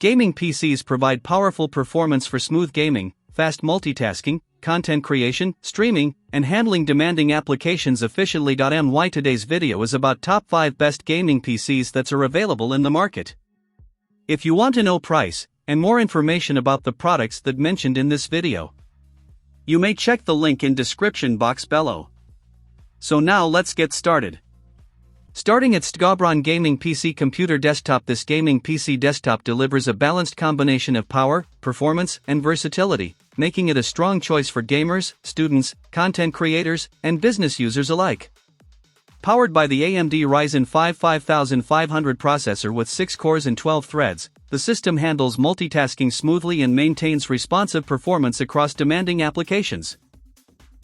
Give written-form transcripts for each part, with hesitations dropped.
Gaming PCs provide powerful performance for smooth gaming, fast multitasking, content creation, streaming, and handling demanding applications efficiently. Today's video is about top 5 best gaming PCs that are available in the market. If you want to know price and more information about the products that mentioned in this video, you may check the link in description box below. So now let's get started. Starting at Stgabron Gaming PC Computer Desktop. This gaming PC desktop delivers a balanced combination of power, performance, and versatility, making it a strong choice for gamers, students, content creators, and business users alike. Powered by the AMD Ryzen 5 5500 processor with 6 cores and 12 threads, the system handles multitasking smoothly and maintains responsive performance across demanding applications.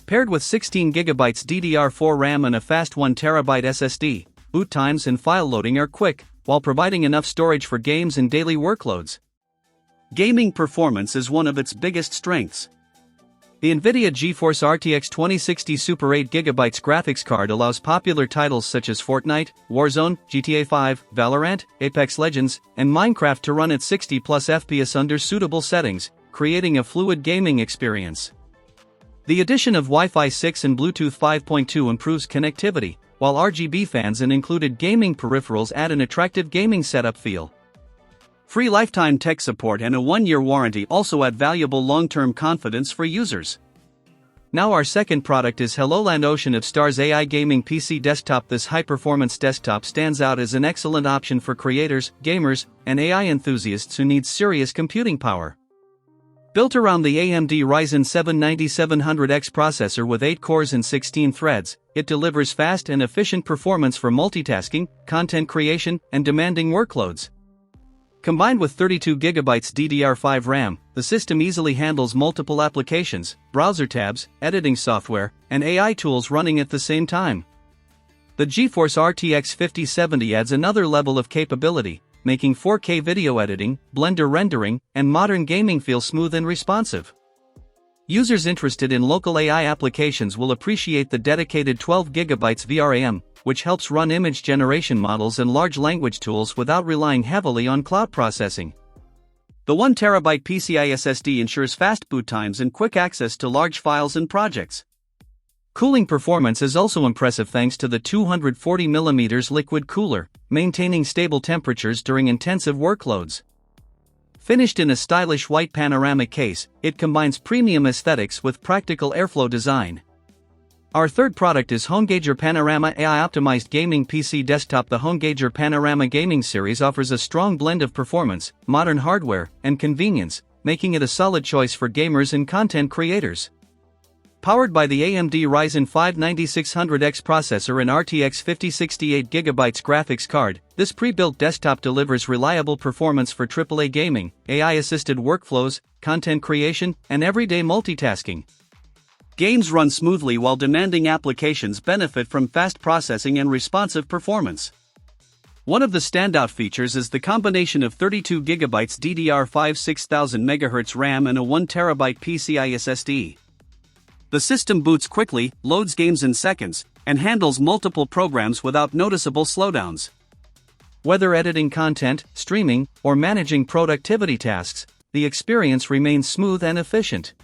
Paired with 16GB DDR4 RAM and a fast 1TB SSD, boot times and file loading are quick, while providing enough storage for games and daily workloads. Gaming performance is one of its biggest strengths. The NVIDIA GeForce RTX 2060 Super 8GB graphics card allows popular titles such as Fortnite, Warzone, GTA 5, Valorant, Apex Legends, and Minecraft to run at 60+ FPS under suitable settings, creating a fluid gaming experience. The addition of Wi-Fi 6 and Bluetooth 5.2 improves connectivity, while RGB fans and included gaming peripherals add an attractive gaming setup feel. Free lifetime tech support and a 1-year warranty also add valuable long-term confidence for users. Now our second product is HelloLand Ocean of Stars AI Gaming PC Desktop. This high-performance desktop stands out as an excellent option for creators, gamers, and AI enthusiasts who need serious computing power. Built around the AMD Ryzen 7 9700X processor with 8 cores and 16 threads, it delivers fast and efficient performance for multitasking, content creation, and demanding workloads. Combined with 32GB DDR5 RAM, the system easily handles multiple applications, browser tabs, editing software, and AI tools running at the same time. The GeForce RTX 5070 adds another level of capability, making 4K video editing, Blender rendering, and modern gaming feel smooth and responsive. Users interested in local AI applications will appreciate the dedicated 12GB VRAM, which helps run image generation models and large language tools without relying heavily on cloud processing. The 1TB PCI SSD ensures fast boot times and quick access to large files and projects. Cooling performance is also impressive thanks to the 240mm liquid cooler, maintaining stable temperatures during intensive workloads. Finished in a stylish white panoramic case, it combines premium aesthetics with practical airflow design. Our third product is HomeGager Panorama AI-optimized gaming PC desktop. The HomeGager Panorama gaming series offers a strong blend of performance, modern hardware, and convenience, making it a solid choice for gamers and content creators. Powered by the AMD Ryzen 5 9600X processor and RTX 5068 GB graphics card, this pre-built desktop delivers reliable performance for AAA gaming, AI-assisted workflows, content creation, and everyday multitasking. Games run smoothly while demanding applications benefit from fast processing and responsive performance. One of the standout features is the combination of 32GB DDR5 6000 MHz RAM and a 1TB PCI SSD. The system boots quickly, loads games in seconds, and handles multiple programs without noticeable slowdowns. Whether editing content, streaming, or managing productivity tasks, the experience remains smooth and efficient.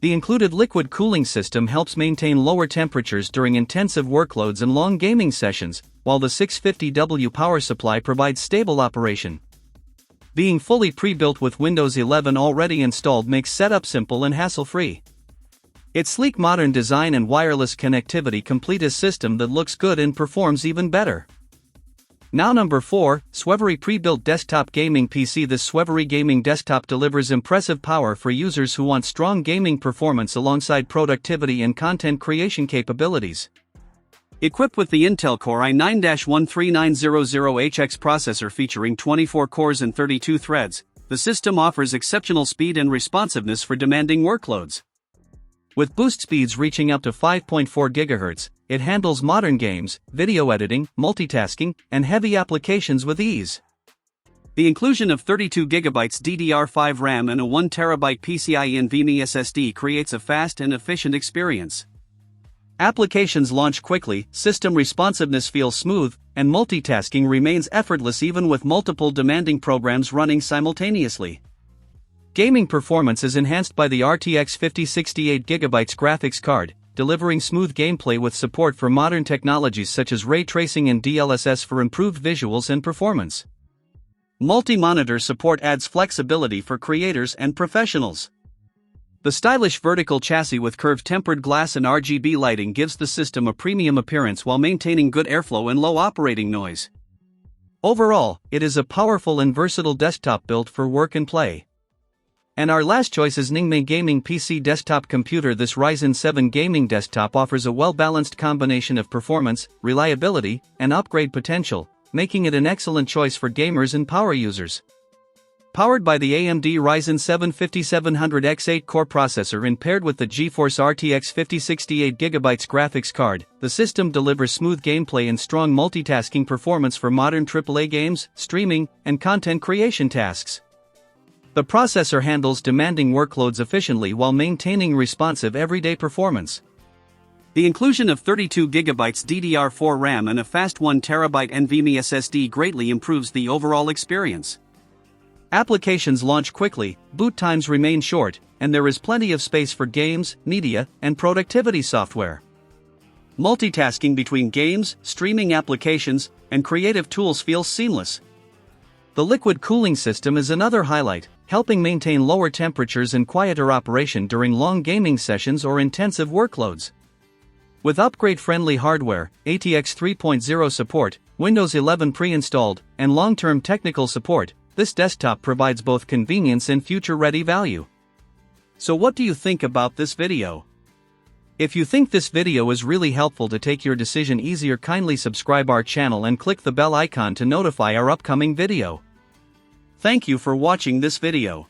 The included liquid cooling system helps maintain lower temperatures during intensive workloads and long gaming sessions, while the 650W power supply provides stable operation. Being fully pre-built with Windows 11 already installed makes setup simple and hassle-free. Its sleek modern design and wireless connectivity complete a system that looks good and performs even better. Now number 4, Swevery Pre-Built Desktop Gaming PC. This Swevery gaming desktop delivers impressive power for users who want strong gaming performance alongside productivity and content creation capabilities. Equipped with the Intel Core i9-13900HX processor featuring 24 cores and 32 threads, the system offers exceptional speed and responsiveness for demanding workloads. With boost speeds reaching up to 5.4 GHz, it handles modern games, video editing, multitasking, and heavy applications with ease. The inclusion of 32GB DDR5 RAM and a 1TB PCIe NVMe SSD creates a fast and efficient experience. Applications launch quickly, system responsiveness feels smooth, and multitasking remains effortless even with multiple demanding programs running simultaneously. Gaming performance is enhanced by the RTX 5060 8GB graphics card, delivering smooth gameplay with support for modern technologies such as ray tracing and DLSS for improved visuals and performance. Multi-monitor support adds flexibility for creators and professionals. The stylish vertical chassis with curved tempered glass and RGB lighting gives the system a premium appearance while maintaining good airflow and low operating noise. Overall, it is a powerful and versatile desktop built for work and play. And our last choice is Ningmei Gaming PC Desktop Computer. This Ryzen 7 gaming desktop offers a well-balanced combination of performance, reliability, and upgrade potential, making it an excellent choice for gamers and power users. Powered by the AMD Ryzen 7 5700X 8-core processor and paired with the GeForce RTX 5060 8GB graphics card, the system delivers smooth gameplay and strong multitasking performance for modern AAA games, streaming, and content creation tasks. The processor handles demanding workloads efficiently while maintaining responsive everyday performance. The inclusion of 32GB DDR4 RAM and a fast 1TB NVMe SSD greatly improves the overall experience. Applications launch quickly, boot times remain short, and there is plenty of space for games, media, and productivity software. Multitasking between games, streaming applications, and creative tools feels seamless. The liquid cooling system is another highlight, helping maintain lower temperatures and quieter operation during long gaming sessions or intensive workloads. With upgrade-friendly hardware, ATX 3.0 support, Windows 11 pre-installed, and long-term technical support, this desktop provides both convenience and future-ready value. So what do you think about this video? If you think this video is really helpful to take your decision easier, kindly subscribe our channel and click the bell icon to notify our upcoming video. Thank you for watching this video.